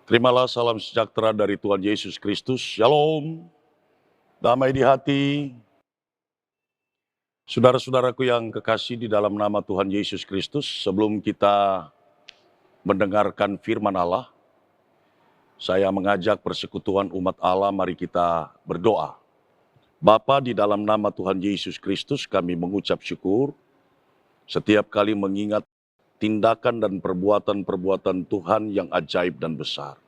Terimalah salam sejahtera dari Tuhan Yesus Kristus. Shalom, damai di hati. Saudara-saudaraku yang kekasih di dalam nama Tuhan Yesus Kristus, sebelum kita mendengarkan firman Allah, saya mengajak persekutuan umat Allah, mari kita berdoa. Bapa, di dalam nama Tuhan Yesus Kristus, kami mengucap syukur setiap kali mengingat tindakan dan perbuatan-perbuatan Tuhan yang ajaib dan besar.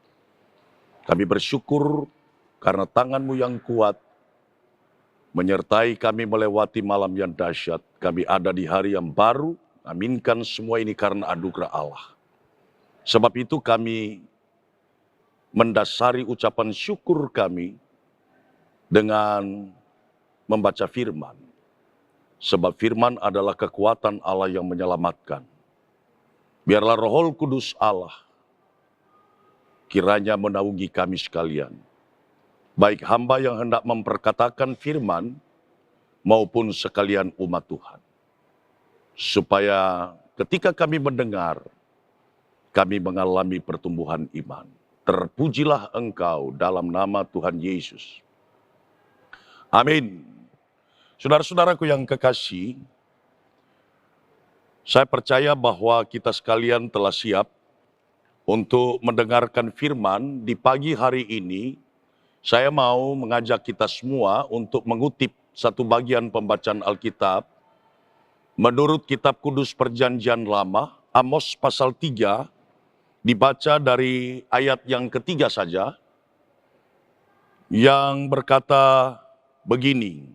Kami bersyukur karena tangan-Mu yang kuat menyertai kami melewati malam yang dahsyat. Kami ada di hari yang baru. Aminkan semua ini karena anugerah Allah. Sebab itu kami mendasari ucapan syukur kami dengan membaca firman. Sebab firman adalah kekuatan Allah yang menyelamatkan. Biarlah Roh Kudus Allah kiranya menaungi kami sekalian. Baik hamba yang hendak memperkatakan firman, maupun sekalian umat Tuhan. Supaya ketika kami mendengar, kami mengalami pertumbuhan iman. Terpujilah Engkau dalam nama Tuhan Yesus. Amin. Saudara-saudaraku yang kekasih, saya percaya bahwa kita sekalian telah siap untuk mendengarkan firman di pagi hari ini. Saya mau mengajak kita semua untuk mengutip satu bagian pembacaan Alkitab. Menurut Kitab Kudus Perjanjian Lama, Amos pasal 3, dibaca dari ayat yang ketiga saja, yang berkata begini,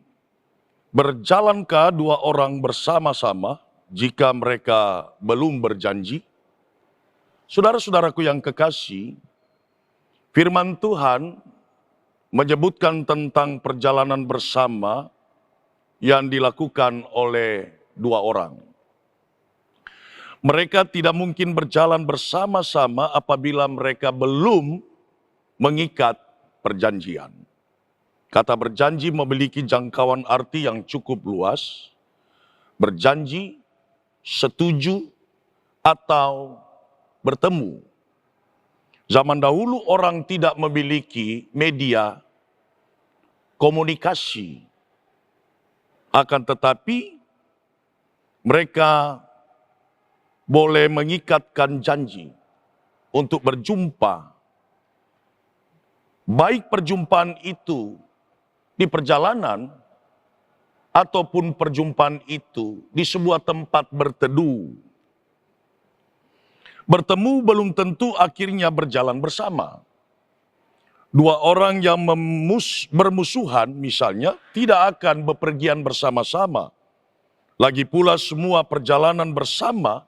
"Berjalankah dua orang bersama-sama jika mereka belum berjanji?" Saudara-saudaraku yang kekasih, firman Tuhan menyebutkan tentang perjalanan bersama yang dilakukan oleh dua orang. Mereka tidak mungkin berjalan bersama-sama apabila mereka belum mengikat perjanjian. Kata berjanji memiliki jangkauan arti yang cukup luas. Berjanji, setuju, atau bertemu. Zaman dahulu orang tidak memiliki media komunikasi. Akan tetapi mereka boleh mengikatkan janji untuk berjumpa. Baik perjumpaan itu di perjalanan ataupun perjumpaan itu di sebuah tempat berteduh. Bertemu belum tentu akhirnya berjalan bersama. Dua orang yang bermusuhan misalnya tidak akan bepergian bersama-sama. Lagi pula semua perjalanan bersama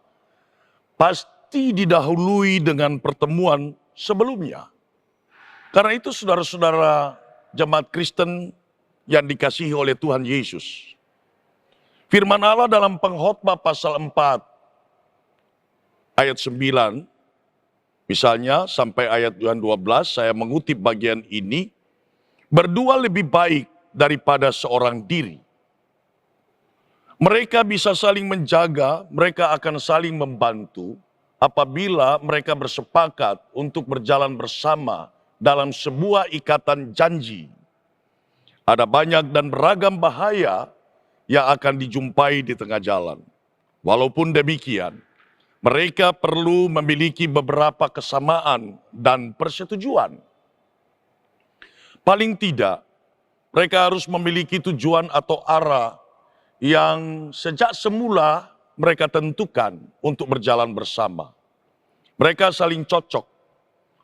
pasti didahului dengan pertemuan sebelumnya. Karena itu saudara-saudara jemaat Kristen yang dikasihi oleh Tuhan Yesus. Firman Allah dalam Pengkhotbah pasal 4 ayat 9, misalnya sampai ayat 12, saya mengutip bagian ini, "Berdua lebih baik daripada seorang diri. Mereka bisa saling menjaga, mereka akan saling membantu apabila mereka bersepakat untuk berjalan bersama dalam sebuah ikatan janji. Ada banyak dan beragam bahaya yang akan dijumpai di tengah jalan. Walaupun demikian, mereka perlu memiliki beberapa kesamaan dan persetujuan. Paling tidak, mereka harus memiliki tujuan atau arah yang sejak semula mereka tentukan untuk berjalan bersama. Mereka saling cocok,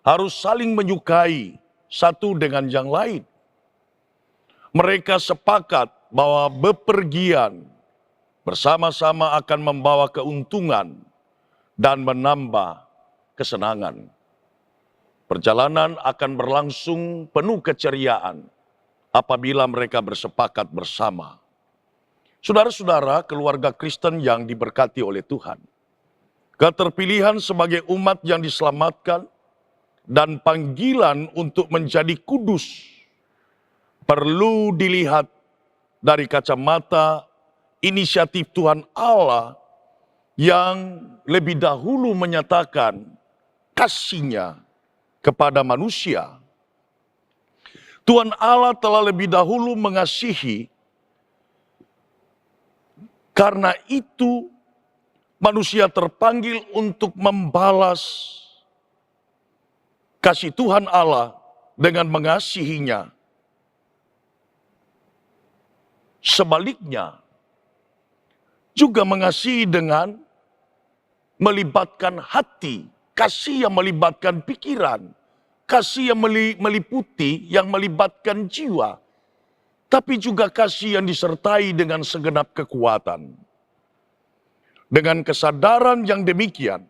harus saling menyukai satu dengan yang lain. Mereka sepakat bahwa bepergian bersama-sama akan membawa keuntungan dan menambah kesenangan. Perjalanan akan berlangsung penuh keceriaan apabila mereka bersepakat bersama. Saudara-saudara, keluarga Kristen yang diberkati oleh Tuhan, keterpilihan sebagai umat yang diselamatkan dan panggilan untuk menjadi kudus perlu dilihat dari kacamata inisiatif Tuhan Allah yang lebih dahulu menyatakan kasih-Nya kepada manusia, Tuhan Allah telah lebih dahulu mengasihi, karena itu manusia terpanggil untuk membalas kasih Tuhan Allah dengan mengasihinya. Sebaliknya, juga mengasihi dengan melibatkan hati, kasih yang melibatkan pikiran, kasih yang meliputi, yang melibatkan jiwa, tapi juga kasih yang disertai dengan segenap kekuatan. Dengan kesadaran yang demikian,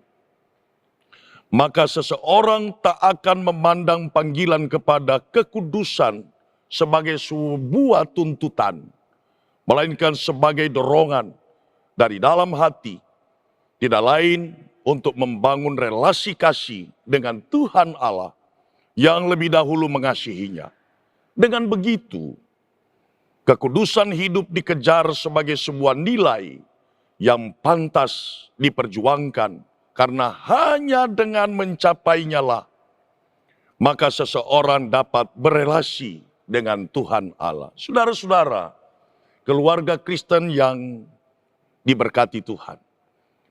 maka seseorang tak akan memandang panggilan kepada kekudusan sebagai sebuah tuntutan, melainkan sebagai dorongan dari dalam hati, tidak lain untuk membangun relasi kasih dengan Tuhan Allah yang lebih dahulu mengasihinya. Dengan begitu, kekudusan hidup dikejar sebagai sebuah nilai yang pantas diperjuangkan, karena hanya dengan mencapainya lah maka seseorang dapat berelasi dengan Tuhan Allah. Saudara-saudara, keluarga Kristen yang diberkati Tuhan,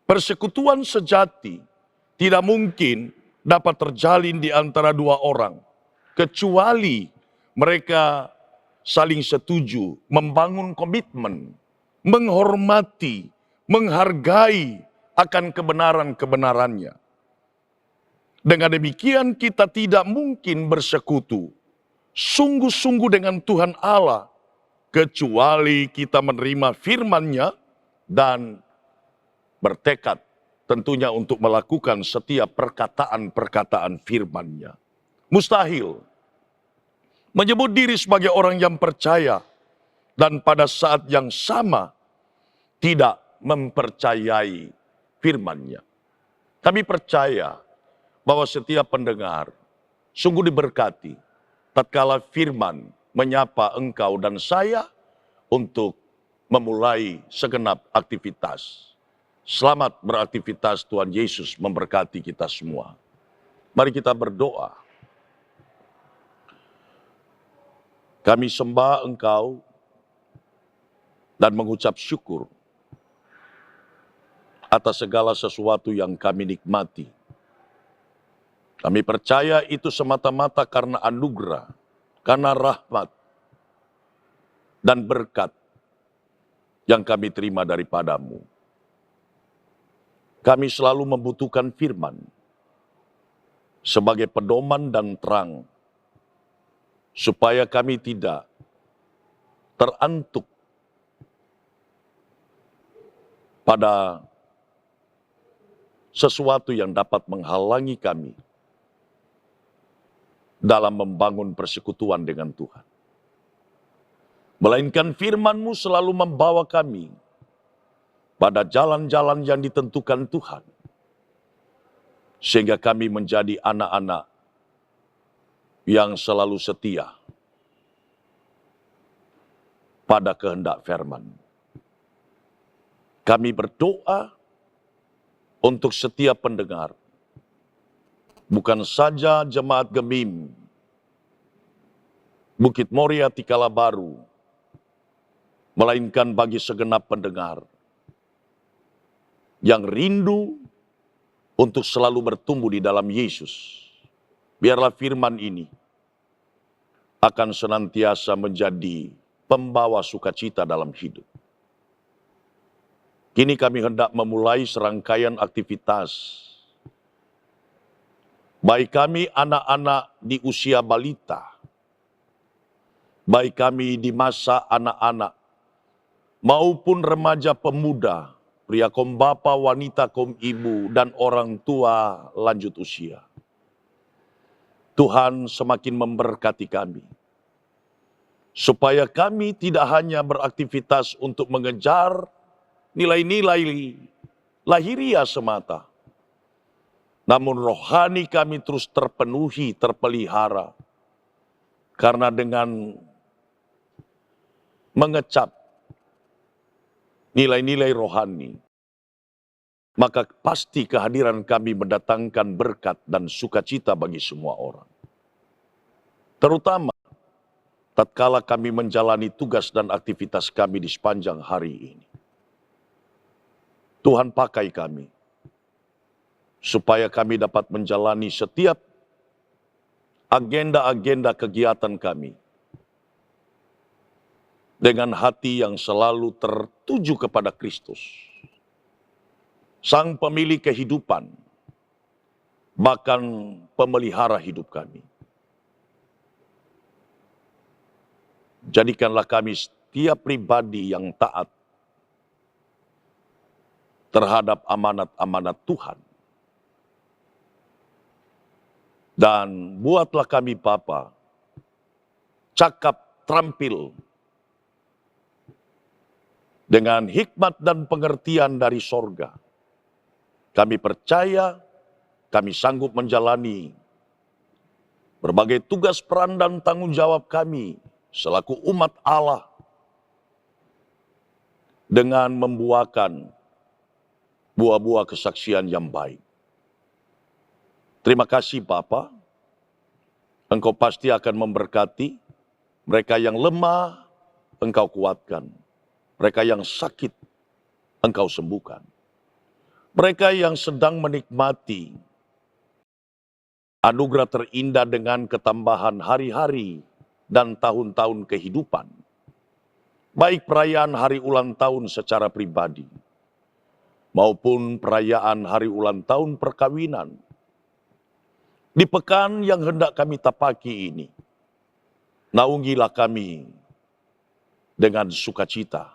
persekutuan sejati tidak mungkin dapat terjalin di antara dua orang, kecuali mereka saling setuju, membangun komitmen, menghormati, menghargai akan kebenaran-kebenarannya. Dengan demikian kita tidak mungkin bersekutu sungguh-sungguh dengan Tuhan Allah, kecuali kita menerima firman-Nya dan bertekad tentunya untuk melakukan setiap perkataan-perkataan firman-Nya. Mustahil menyebut diri sebagai orang yang percaya dan pada saat yang sama tidak mempercayai firman-Nya. Kami percaya bahwa setiap pendengar sungguh diberkati tatkala firman menyapa engkau dan saya untuk memulai segenap aktivitas. Selamat beraktivitas, Tuhan Yesus memberkati kita semua. Mari kita berdoa. Kami sembah engkau dan mengucap syukur atas segala sesuatu yang kami nikmati. Kami percaya itu semata-mata karena anugerah, karena rahmat, dan berkat yang kami terima daripadamu. Kami selalu membutuhkan firman sebagai pedoman dan terang, supaya kami tidak terantuk pada sesuatu yang dapat menghalangi kami dalam membangun persekutuan dengan Tuhan. Melainkan firman-Mu selalu membawa kami pada jalan-jalan yang ditentukan Tuhan, sehingga kami menjadi anak-anak yang selalu setia pada kehendak firman. Kami berdoa untuk setiap pendengar, bukan saja jemaat Gemim, Bukit Moria Tikala Baru, melainkan bagi segenap pendengar yang rindu untuk selalu bertumbuh di dalam Yesus. Biarlah firman ini akan senantiasa menjadi pembawa sukacita dalam hidup. Kini kami hendak memulai serangkaian aktivitas, baik kami anak-anak di usia balita, baik kami di masa anak-anak, maupun remaja pemuda, pria kaum bapa, wanita kaum ibu, dan orang tua lanjut usia. Tuhan semakin memberkati kami, supaya kami tidak hanya beraktivitas untuk mengejar nilai-nilai lahiriah semata, namun rohani kami terus terpenuhi, terpelihara, karena dengan mengecap nilai-nilai rohani, maka pasti kehadiran kami mendatangkan berkat dan sukacita bagi semua orang. Terutama tatkala kami menjalani tugas dan aktivitas kami di sepanjang hari ini. Tuhan pakai kami, supaya kami dapat menjalani setiap agenda-agenda kegiatan kami dengan hati yang selalu tertuju kepada Kristus, Sang Pemilik kehidupan, bahkan pemelihara hidup kami. Jadikanlah kami setiap pribadi yang taat terhadap amanat-amanat Tuhan. Dan buatlah kami Bapa, cakap terampil dengan hikmat dan pengertian dari sorga. Kami percaya, kami sanggup menjalani berbagai tugas peran dan tanggung jawab kami selaku umat Allah dengan membuahkan buah-buah kesaksian yang baik. Terima kasih Bapa, Engkau pasti akan memberkati mereka yang lemah, Engkau kuatkan. Mereka yang sakit, Engkau sembuhkan. Mereka yang sedang menikmati anugerah terindah dengan ketambahan hari-hari dan tahun-tahun kehidupan, baik perayaan hari ulang tahun secara pribadi, maupun perayaan hari ulang tahun perkawinan. Di pekan yang hendak kami tapaki ini, naungilah kami dengan sukacita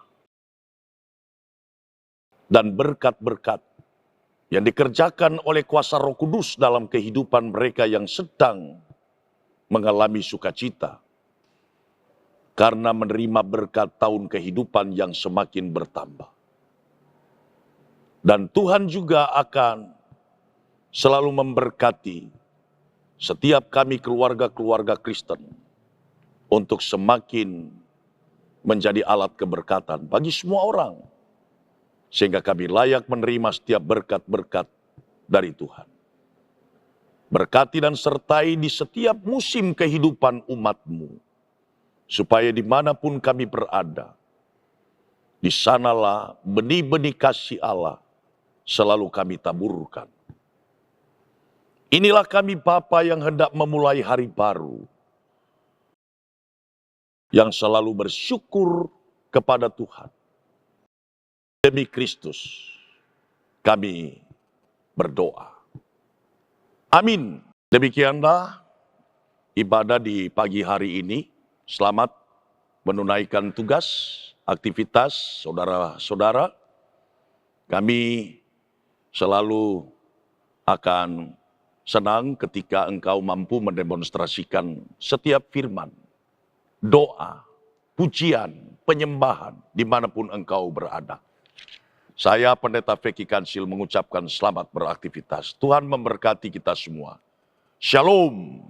dan berkat-berkat yang dikerjakan oleh kuasa Roh Kudus dalam kehidupan mereka yang sedang mengalami sukacita karena menerima berkat tahun kehidupan yang semakin bertambah. Dan Tuhan juga akan selalu memberkati setiap kami keluarga-keluarga Kristen untuk semakin menjadi alat keberkatan bagi semua orang, sehingga kami layak menerima setiap berkat-berkat dari Tuhan. Berkati dan sertai di setiap musim kehidupan umat-Mu, supaya dimanapun kami berada, di sanalah benih-benih kasih Allah selalu kami taburkan. Inilah kami Bapa yang hendak memulai hari baru, yang selalu bersyukur kepada Tuhan. Demi Kristus, kami berdoa. Amin. Demikianlah ibadah di pagi hari ini. Selamat menunaikan tugas, aktivitas saudara-saudara. Kami selalu akan senang ketika engkau mampu mendemonstrasikan setiap firman, doa, pujian, penyembahan dimanapun engkau berada. Saya Pendeta Feki Kansil mengucapkan selamat beraktivitas. Tuhan memberkati kita semua. Shalom.